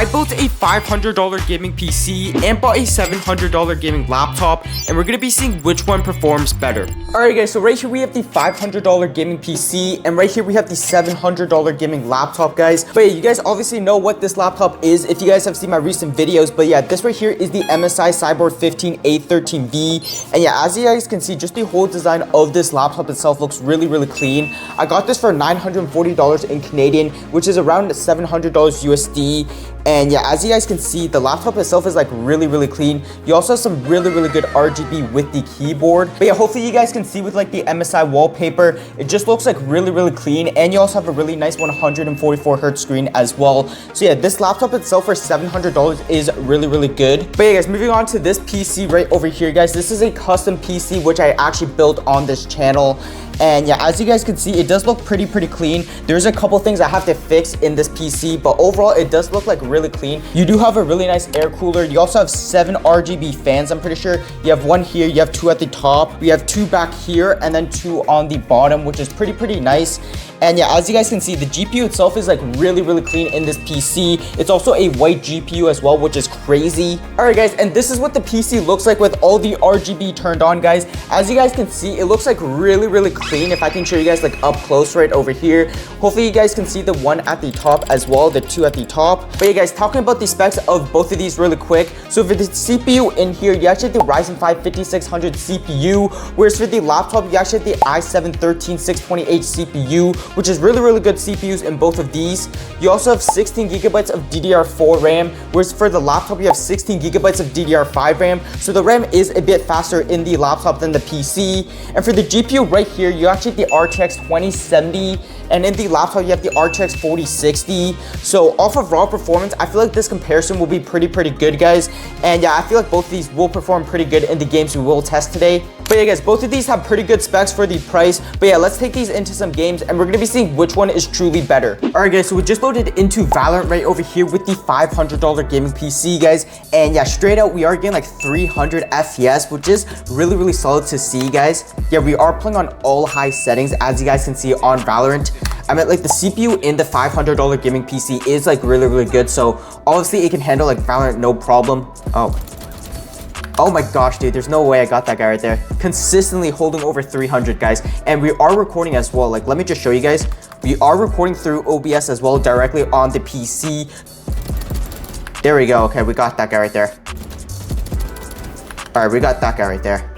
I built a $500 gaming PC and bought a $700 gaming laptop, and we're gonna be seeing which one performs better. Alright guys, so right here we have the $500 gaming PC, and right here we have the $700 gaming laptop, guys. But yeah, you guys obviously know what this laptop is if you guys have seen my recent videos, but yeah, this right here is the MSI Cyborg 15A13V, and yeah, as you guys can see, just the whole design of this laptop itself looks really clean. I got this for $940 in Canadian, which is around $700 USD. And yeah, as you guys can see, the laptop itself is like really clean. You also have some really good RGB with the keyboard. But yeah, hopefully you guys can see with like the MSI wallpaper, it just looks like really clean. And you also have a really nice 144 Hz screen as well. So yeah, this laptop itself for $700 is really good. But yeah guys, moving on to this PC right over here, guys. This is a custom PC which I actually built on this channel. And yeah, as you guys can see, it does look pretty clean. There's a couple things I have to fix in this PC, but overall it does look like really clean. You do have a really nice air cooler. You also have 7 RGB fans, I'm pretty sure. You have 1 here, you have 2 at the top, we have 2 back here, and then 2 on the bottom, which is pretty nice. And yeah, as you guys can see, the GPU itself is like really clean in this PC. It's also a white GPU as well, which is crazy. Alright guys, and this is what the PC looks like with all the RGB turned on, guys. As you guys can see, it looks like really clean. If I can show you guys like up close right over here, hopefully you guys can see the 1 at the top as well, the 2 at the top. But yeah guys, talking about the specs of both of these really quick. So for the CPU in here, you actually have the Ryzen 5 5600 CPU, whereas for the laptop, you actually have the i7-13620H CPU, which is really good CPUs in both of these. You also have 16 gigabytes of DDR4 RAM, whereas for the laptop, you have 16 gigabytes of DDR5 RAM. So the RAM is a bit faster in the laptop than the PC. And for the GPU right here, you actually have the RTX 2070, and in the laptop you have the RTX 4060. So off of raw performance, I feel like this comparison will be pretty good, guys. And yeah, I feel like both of these will perform pretty good in the games we will test today. But yeah guys, both of these have pretty good specs for the price. But yeah, let's take these into some games and we're gonna be seeing which one is truly better. Alright guys, so we just loaded into Valorant right over here with the $500 gaming PC, guys. And yeah, straight out we are getting like 300 FPS, which is really solid to see, guys. Yeah, we are playing on all high settings, as you guys can see on Valorant. I mean, like the CPU in the $500 gaming PC is like really good, so obviously it can handle like Valorant no problem. Oh my gosh, dude, there's no way I got that guy right there. Consistently holding over 300, guys. And we are recording as well. Like, let me just show you guys. We are recording through OBS as well, directly on the PC. There we go. Okay, we got that guy right there. All right, we got that guy right there.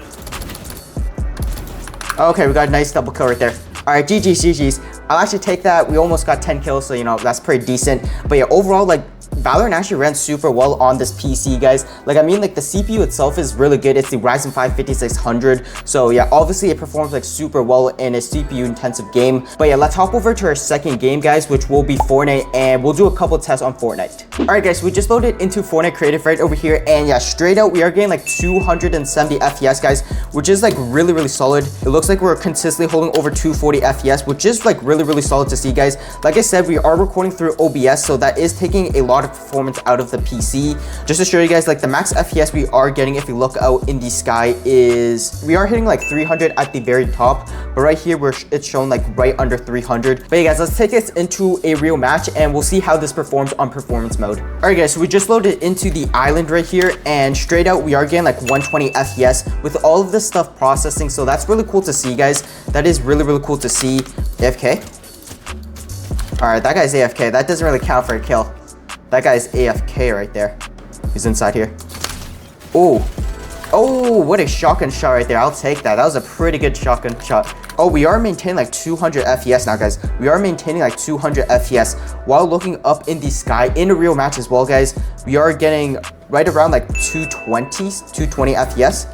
Okay, we got a nice double kill right there. All right, GG's. I'll actually take that. We almost got 10 kills, so you know, that's pretty decent. But yeah, overall, like, Valorant actually ran super well on this PC, guys. Like, I mean, like the CPU itself is really good. It's the Ryzen 5 5600. So yeah, obviously it performs like super well in a CPU intensive game. But yeah, let's hop over to our second game, guys, which will be Fortnite, and we'll do a couple tests on Fortnite. All right, guys, we just loaded into Fortnite Creative right over here, and yeah, straight out we are getting like 270 FPS, guys, which is like really solid. It looks like we're consistently holding over 240 FPS, which is like really solid to see, guys. Like I said, we are recording through OBS, so that is taking a lot of performance out of the PC. Just to show you guys, like the max FPS we are getting if you look out in the sky is, we are hitting like 300 at the very top, but right here it's shown like right under 300. But yeah guys, let's take this into a real match and we'll see how this performs on performance mode. All right guys, so we just loaded into the island right here, and straight out we are getting like 120 FPS with all of this stuff processing, so that's really cool to see, guys. That is really cool to see. AFK. All right, that guy's AFK. That doesn't really count for a kill. That guy's AFK right there. He's inside here. Oh, what a shotgun shot right there. I'll take that. That was a pretty good shotgun shot. Oh, we are maintaining like 200 FPS now, guys. We are maintaining like 200 FPS while looking up in the sky in a real match as well, guys. We are getting right around like 220 FPS.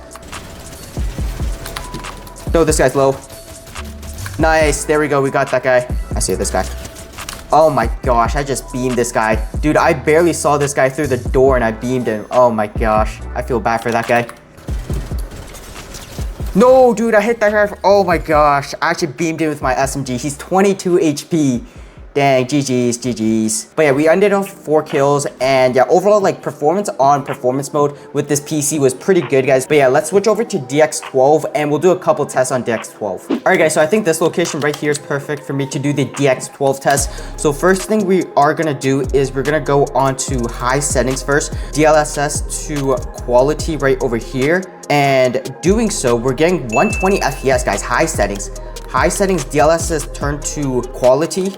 No, this guy's low. Nice. There we go. We got that guy. I see this guy. Oh my gosh, I just beamed this guy. Dude, I barely saw this guy through the door and I beamed him. Oh my gosh, I feel bad for that guy. No, dude, I hit that guy. Oh my gosh, I actually beamed him with my SMG. He's 22 HP. Dang, GG's. But yeah, we ended off 4 kills, and yeah, overall like performance on performance mode with this PC was pretty good, guys. But yeah, let's switch over to DX12 and we'll do a couple tests on DX12. All right, guys, so I think this location right here is perfect for me to do the DX12 test. So first thing we are gonna do is we're gonna go on to high settings first, DLSS to quality right over here. And doing so, we're getting 120 FPS, guys, high settings. High settings, DLSS turned to quality.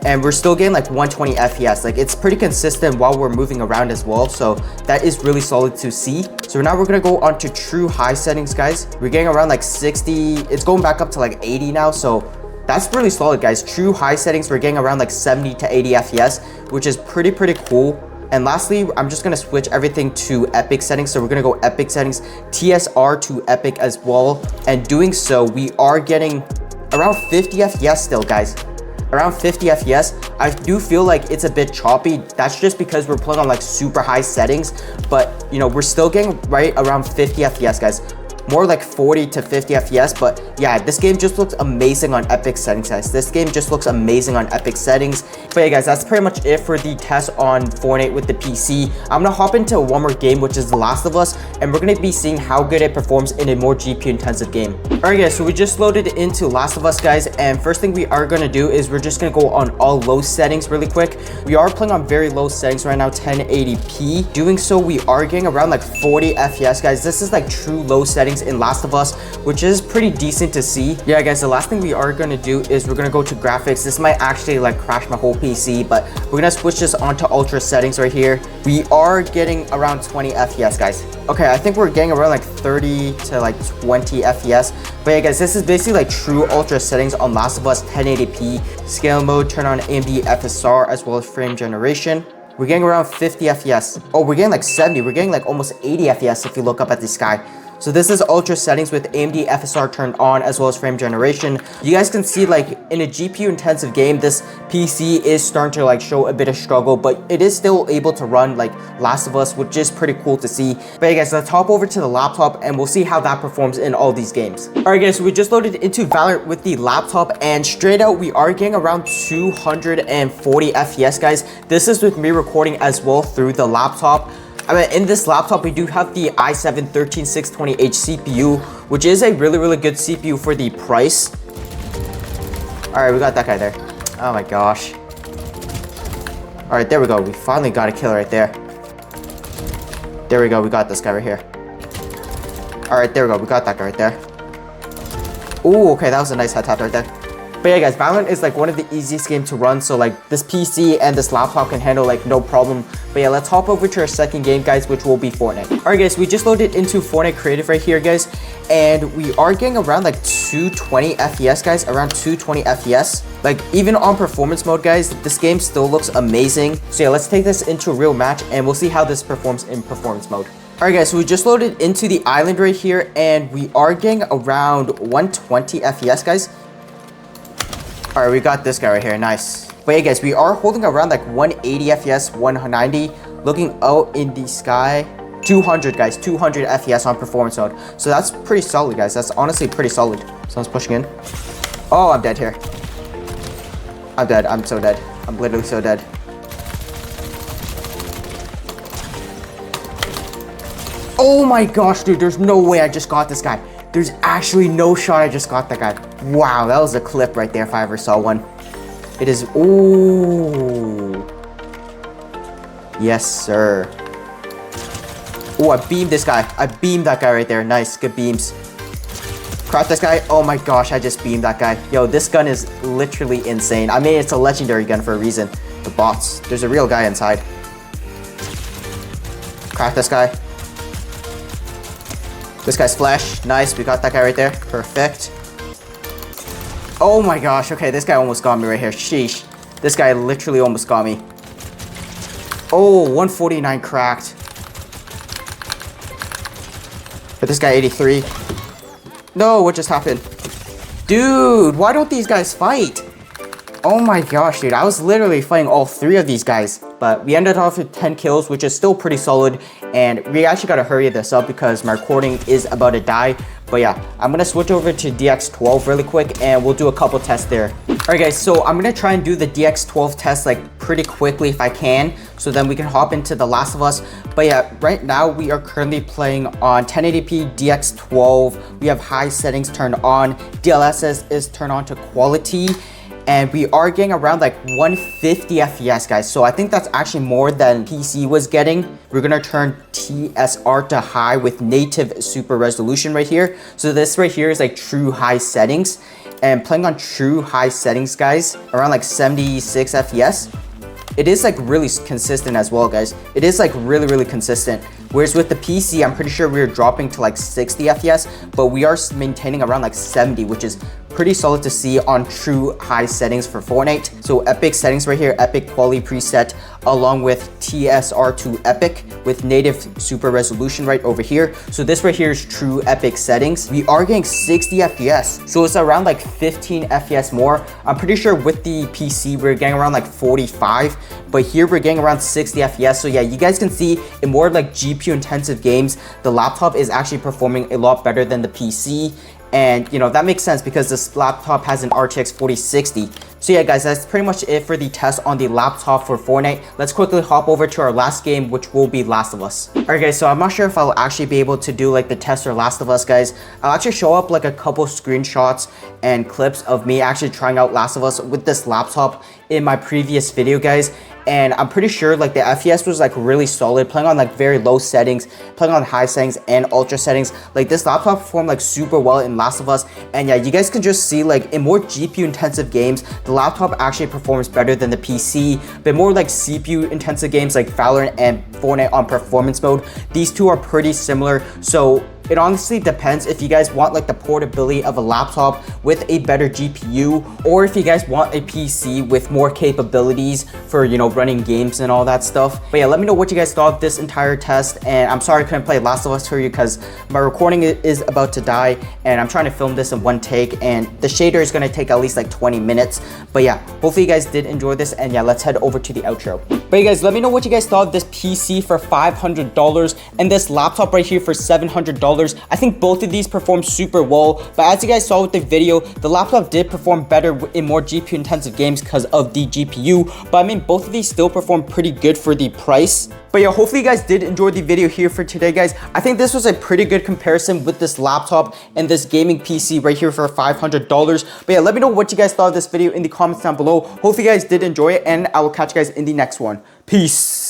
And we're still getting like 120 FPS. Like it's pretty consistent while we're moving around as well. So that is really solid to see. So now we're gonna go on to true high settings, guys. We're getting around like 60. It's going back up to like 80 now. So that's really solid, guys. True high settings, we're getting around like 70 to 80 FPS, which is pretty cool. And lastly, I'm just gonna switch everything to epic settings. So we're gonna go epic settings, TSR to epic as well. And doing so, we are getting around 50 FPS still, guys. Around 50 FPS. I do feel like it's a bit choppy. That's just because we're playing on like super high settings, but you know, we're still getting right around 50 FPS, guys. More like 40 to 50 FPS, but yeah, this game just looks amazing on epic settings, guys. This game just looks amazing on epic settings. But yeah, guys, that's pretty much it for the test on Fortnite with the PC. I'm gonna hop into one more game, which is The Last of Us, and we're gonna be seeing how good it performs in a more GPU intensive game. All right, guys, so we just loaded into Last of Us, guys, and first thing we are gonna do is we're just gonna go on all low settings really quick. We are playing on very low settings right now, 1080p. Doing so, we are getting around like 40 FPS, guys. This is like true low settings in Last of Us, which is pretty decent to see. Yeah, guys, the last thing we are gonna do is we're gonna go to graphics. This might actually like crash my whole PC, but we're gonna switch this onto ultra settings right here. We are getting around 20 FPS, guys. Okay, I think we're getting around like 30 to like 20 FPS. But yeah, guys, this is basically like true ultra settings on Last of Us 1080p. Scale mode, turn on AMD FSR as well as frame generation. We're getting around 50 FPS. Oh, we're getting like 70. We're getting like almost 80 FPS if you look up at the sky. So this is ultra settings with AMD FSR turned on as well as frame generation. You guys can see like in a GPU intensive game, this PC is starting to like show a bit of struggle, but it is still able to run like Last of Us, which is pretty cool to see. But yeah, guys, let's hop over to the laptop and we'll see how that performs in all these games. All right, guys, so we just loaded into Valorant with the laptop and straight out, we are getting around 240 FPS, guys. This is with me recording as well through the laptop. I mean, in this laptop, we do have the i7-13620H CPU, which is a really good CPU for the price. All right, we got that guy there. Oh my gosh. All right, there we go. We finally got a kill right there. There we go. We got this guy right here. All right, there we go. We got that guy right there. Ooh, okay, that was a nice head tap right there. But yeah, guys, Valorant is like one of the easiest games to run, so like this PC and this laptop can handle like no problem. But yeah, let's hop over to our second game, guys, which will be Fortnite. All right, guys, we just loaded into Fortnite Creative right here, guys, and we are getting around like 220 FPS, guys, around 220 FPS. Like even on performance mode, guys, this game still looks amazing. So yeah, let's take this into a real match and we'll see how this performs in performance mode. All right, guys, so we just loaded into the island right here and we are getting around 120 FPS, guys. All right, we got this guy right here, nice. But yeah, guys, we are holding around like 180 FPS, 190, looking out in the sky. 200, guys, 200 FPS on performance mode. So that's pretty solid, guys. That's honestly pretty solid. Someone's pushing in. Oh, I'm dead here. I'm dead, I'm so dead. I'm literally so dead. Oh my gosh, dude, there's no way I just got this guy. There's actually no shot I just got that guy. Wow, that was a clip right there if I ever saw one. It is, ooh. Yes, sir. Oh, I beamed this guy. I beamed that guy right there. Nice, good beams. Crack this guy. Oh my gosh, I just beamed that guy. Yo, this gun is literally insane. I mean, it's a legendary gun for a reason. The bots. There's a real guy inside. Crack this guy. This guy's flash. Nice, we got that guy right there. Perfect. Oh my gosh, okay, this guy almost got me right here. Sheesh. This guy literally almost got me. Oh, 149 cracked. But this guy 83. No, what just happened? Dude, why don't these guys fight? Oh my gosh, dude, I was literally fighting all three of these guys. But we ended off with 10 kills, which is still pretty solid. And we actually gotta hurry this up because my recording is about to die. But yeah, I'm gonna switch over to DX12 really quick and we'll do a couple tests there. Alright guys, so I'm gonna try and do the DX12 test like pretty quickly if I can, so then we can hop into The Last of Us. But yeah, right now we are currently playing on 1080p DX12. We have high settings turned on, DLSS is turned on to quality, and we are getting around like 150 FPS guys. So I think that's actually more than PC was getting. We're gonna turn TSR to high with native super resolution right here. So this right here is like true high settings. And playing on true high settings guys, around like 76 FPS, it is like really consistent as well guys. It is like really consistent. Whereas with the PC, I'm pretty sure we are dropping to like 60 FPS, but we are maintaining around like 70, which is pretty solid to see on true high settings for Fortnite. So epic settings right here, epic quality preset, along with TSR to epic with native super resolution right over here. So this right here is true epic settings. We are getting 60 FPS. So it's around like 15 FPS more. I'm pretty sure with the PC, we're getting around like 45, but here we're getting around 60 FPS. So yeah, you guys can see in more like GPU intensive games, the laptop is actually performing a lot better than the PC. And you know, that makes sense because this laptop has an RTX 4060. So yeah guys, that's pretty much it for the test on the laptop for Fortnite. Let's quickly hop over to our last game, which will be Last of Us. Alright guys, so I'm not sure if I'll actually be able to do like the test for Last of Us guys. I'll actually show up like a couple screenshots and clips of me actually trying out Last of Us with this laptop in my previous video guys. And I'm pretty sure like the FPS was like really solid, playing on like very low settings, playing on high settings and ultra settings. Like this laptop performed like super well in Last of Us. And yeah, you guys can just see like in more GPU intensive games, the laptop actually performs better than the PC. But more like CPU intensive games like Valorant and Fortnite on performance mode, these two are pretty similar. So it honestly depends if you guys want like the portability of a laptop with a better GPU, or if you guys want a PC with more capabilities for, you know, running games and all that stuff. But yeah, let me know what you guys thought of this entire test. And I'm sorry I couldn't play Last of Us for you because my recording is about to die and I'm trying to film this in one take, and the shader is going to take at least like 20 minutes. But yeah, hopefully you guys did enjoy this, and yeah, let's head over to the outro. But you guys, let me know what you guys thought of this PC for $500 and this laptop right here for $700. I think both of these perform super well, but as you guys saw with the video, the laptop did perform better in more GPU intensive games because of the GPU, but I mean both of these still perform pretty good for the price. But yeah, hopefully you guys did enjoy the video here for today guys. I think this was a pretty good comparison with this laptop and this gaming PC right here for $500. But yeah, let me know what you guys thought of this video in the comments down below. Hopefully you guys did enjoy it, and I will catch you guys in the next one. Peace.